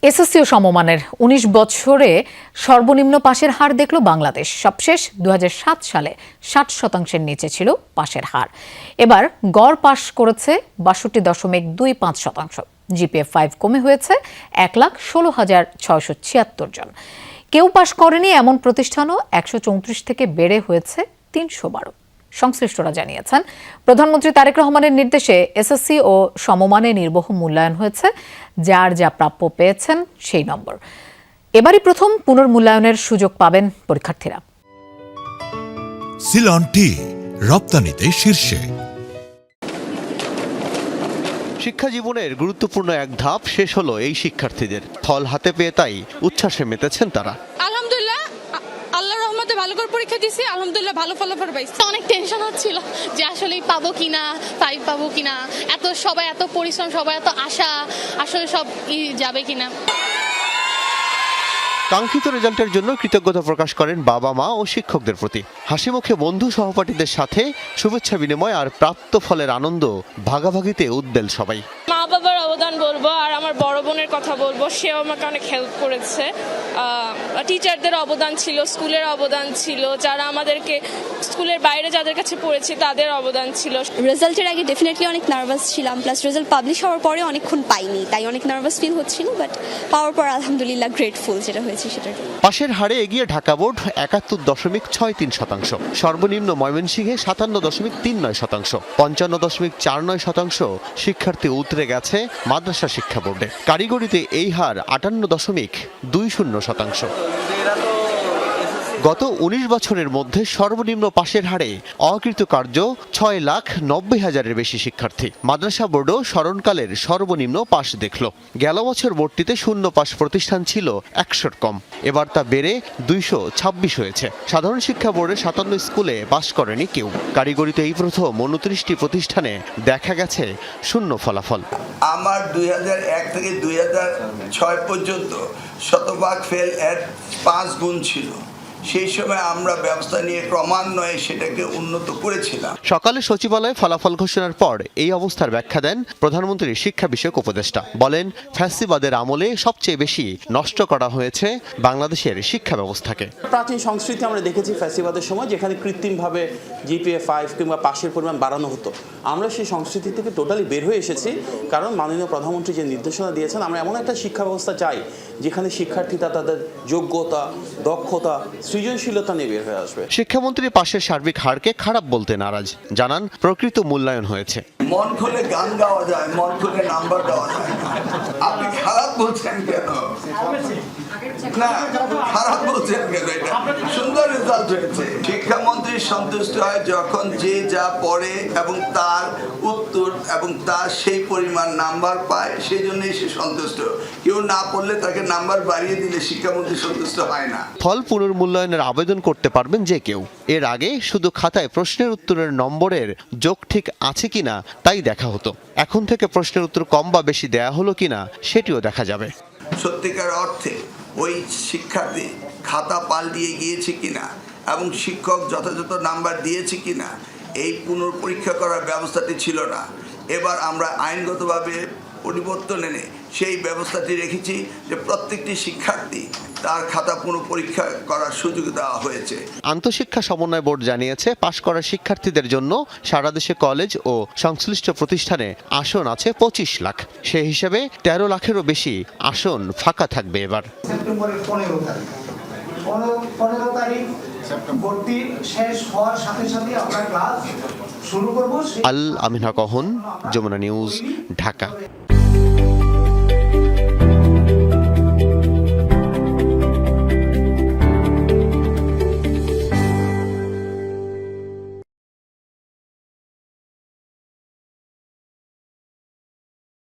SSC ও সমমানের ১৯ বছরে সর্বনিম্ন পাশের হার দেখল বাংলাদেশ। সবশেষ ২০০৭ সালে ৬০% নিচে ছিল পাশের হার। এবার গড় পাশ করেছে ৬২.25%। জিপিএ 5 কমে হয়েছে ১,১৬,৬৭৬ জন। কেউ পাশ করেনি এমন প্রতিষ্ঠানও ১৩৪ থেকে বেড়ে হয়েছে ৩১২। সংশ্লিষ্টরা জানিয়েছেন, প্রধানমন্ত্রী তারেক রহমানের নির্দেশে এসএসসি ও সমমানে নির্বাহ মূল্যায়ন হয়েছে। যার যা প্রাপ্য পেয়েছেন সেই নম্বর। এবারই প্রথম পুনর্মূল্যায়নের সুযোগ পাবেন পরীক্ষার্থীরা। সিলন টি রপ্তানিতে শীর্ষে। শিক্ষা জীবনের গুরুত্বপূর্ণ এক ধাপ শেষ হলো এই শিক্ষার্থীদের। ফল হাতে পেয়ে তাই উচ্ছ্বাসে মেতেছেন তারা। আলহামদুলিল্লাহ, আল্লাহর রহমতে ভালো করে পরীক্ষা দিয়েছি, আলহামদুলিল্লাহ ভালো ফলাফল পাইছি। অনেক টেনশন হচ্ছিল যে আসলে পাবো কিনা, 5 পাবো কিনা, সবাই এত পরিশ্রম, সবাই এত আশা, আসলে সব যাবে কিনা। কাঙ্ক্ষিত রেজাল্টের জন্য কৃতজ্ঞতা প্রকাশ করেন বাবা মা ও শিক্ষকদের প্রতি। হাসি মুখে বন্ধু সহপাঠীদের সাথে শুভেচ্ছা বিনিময় আর প্রাপ্ত ফলের আনন্দ ভাগাভাগিতে উদ্বেল সবাই। মা বাবার অবদান বলবো, আর আমার বড় বোনের কথা বলবো, সেও আমাকে অনেক হেল্প করেছে। টিচারদের অবদান ছিল, স্কুলের অবদান ছিল, যারা আমাদেরকে স্কুলের বাইরে যাদের কাছে পড়েছি তাদের অবদান ছিল। রেজাল্টের আগে ডেফিনেটলি অনেক নার্ভাস ছিলাম, প্লাস রেজাল্ট পাবলিশ হওয়ার পরে অনেকক্ষণ পাইনি, তাই অনেক নার্ভাস ফিল হচ্ছিল, বাট পাওয়ার পর আলহামদুলিল্লাহ গ্রেটফুল যেটা হয়েছে সেটার জন্য। পাশের হারে এগিয়ে ঢাকা বোর্ড ৭১.৬৩%, সর্বনিম্ন ময়মনসিংহে ৫৭.৩৯%, ৫৫.৪৯% শিক্ষার্থী উতরে গেছে মাদ্রাসা শিক্ষা বোর্ডে। কারিগরিতে এই হার ৫৮.২০%। গত ১৯ বছরের মধ্যে সর্বনিম্ন পাশের হারে অকৃতকার্য ৬,৯০,০০০-এর বেশি শিক্ষার্থী। মাদ্রাসা বোর্ডও স্মরণকালের সর্বনিম্ন পাশ দেখল। গেল বছর বোর্ডটিতে শূন্য পাশ প্রতিষ্ঠান ছিল ১০০-র কম, এবার তা বেড়ে ২২৬ হয়েছে। সাধারণ শিক্ষা বোর্ডে ৫৭ স্কুলে পাশ করেনি কেউ। কারিগরিতে এই প্রথম ২৯টি প্রতিষ্ঠানে দেখা গেছে শূন্য ফলাফল। আমার ২০০১ থেকে ২০০৬ পর্যন্ত শতভাগ ফেল এর ৫ গুণ ছিল। সেই সময় আমরা ব্যবস্থা নিয়ে ক্রমান্বয়ে সেটাকে উন্নত করেছিলাম। সকালে সচিবালয়ে ফলাফল ঘোষণার পর এই অবস্থার ব্যাখ্যা দেন প্রধানমন্ত্রীর শিক্ষা বিষয়ক উপদেষ্টা। বলেন, ফ্যাসিবাদের আমলে সবচেয়ে বেশি নষ্ট করা হয়েছে বাংলাদেশের শিক্ষা ব্যবস্থাকে। প্রাচীন সংস্কৃতি আমরা দেখেছি ফ্যাসিবাদের সময়, যেখানে কৃত্রিমভাবে জিপিএ 5 কিংবা পাশের পরিমাণ বাড়ানো হতো। আমরা সেই সংস্কৃতি থেকে টোটালি বের হয়ে এসেছি, কারণ মাননীয় প্রধানমন্ত্রী যে নির্দেশনা দিয়েছেন, আমরা এমন একটা শিক্ষা ব্যবস্থা চাই যেখানে শিক্ষার্থীরা তাদের যোগ্যতা, দক্ষতা, সৃজনশীলতা নিয়ে বের হয়ে আসবে। শিক্ষামন্ত্রী পাশের সার্বিক হারকে খারাপ বলতে নারাজ, জানান প্রকৃত মূল্যায়ন হয়েছে। মন খুলে গান গাওয়া যায়, মন খুলে নাম্বার দেওয়া যায় না। আপনি খারাপ বলছেন কেন? না, খারাপ বলছেন কেন? এটা সুন্দর রেজাল্ট হয়েছে। শিক্ষামন্ত্রী সন্তুষ্ট হয় যখন যে যা পড়ে এবং তার উত্তর এবং তার সেই পরিমাণ নাম্বার পায়, সেই জন্যই সে সন্তুষ্ট। কেউ না পড়লে তাকে নাম্বার বাড়িয়ে দিলে শিক্ষামন্ত্রী সন্তুষ্ট হয় না। ফল পুনর্মূল্যায়নের আবেদন করতে পারবেন যে কেউ। এর আগে শুধু খাতায় প্রশ্নের উত্তরের নম্বরের যোগ ঠিক আছে কিনা তাই দেখা হতো। এখন থেকে প্রশ্নের উত্তর কম বা বেশি দেয়া হলো কিনা সেটিও দেখা যাবে। সত্যিকার অর্থে ওই শিক্ষার্থী খাতা পাল্টিয়ে গিয়েছে কিনা এবং শিক্ষক যথাযথ নাম্বার দিয়েছে কিনা, এই পুনর্পরীক্ষা করার ব্যবস্থাটি ছিল না। এবার আমরা আইনগতভাবে পরিবর্তন এনে সেই ব্যবস্থাটি রেখেছি যে প্রত্যেকটি শিক্ষার্থী তার খাতা পুনঃপরীক্ষা করার সুযোগ দেওয়া হয়েছে। আন্তঃশিক্ষা সমন্বয় বোর্ড জানিয়েছে, পাশ করা শিক্ষার্থীদের জন্য সারা দেশে কলেজ ও সংশ্লিষ্ট প্রতিষ্ঠানে আসন আছে ২৫ লাখ। সেই হিসাবে ১৩ লাখেরও বেশি আসন ফাঁকা থাকবে এবার। সেপ্টেম্বরের ১৫ তারিখ ভর্তি শেষ হওয়ার সাথে সাথে আমরা ক্লাস শুরু করব। আল আমিন হক অহন, যমুনা নিউজ, ঢাকা।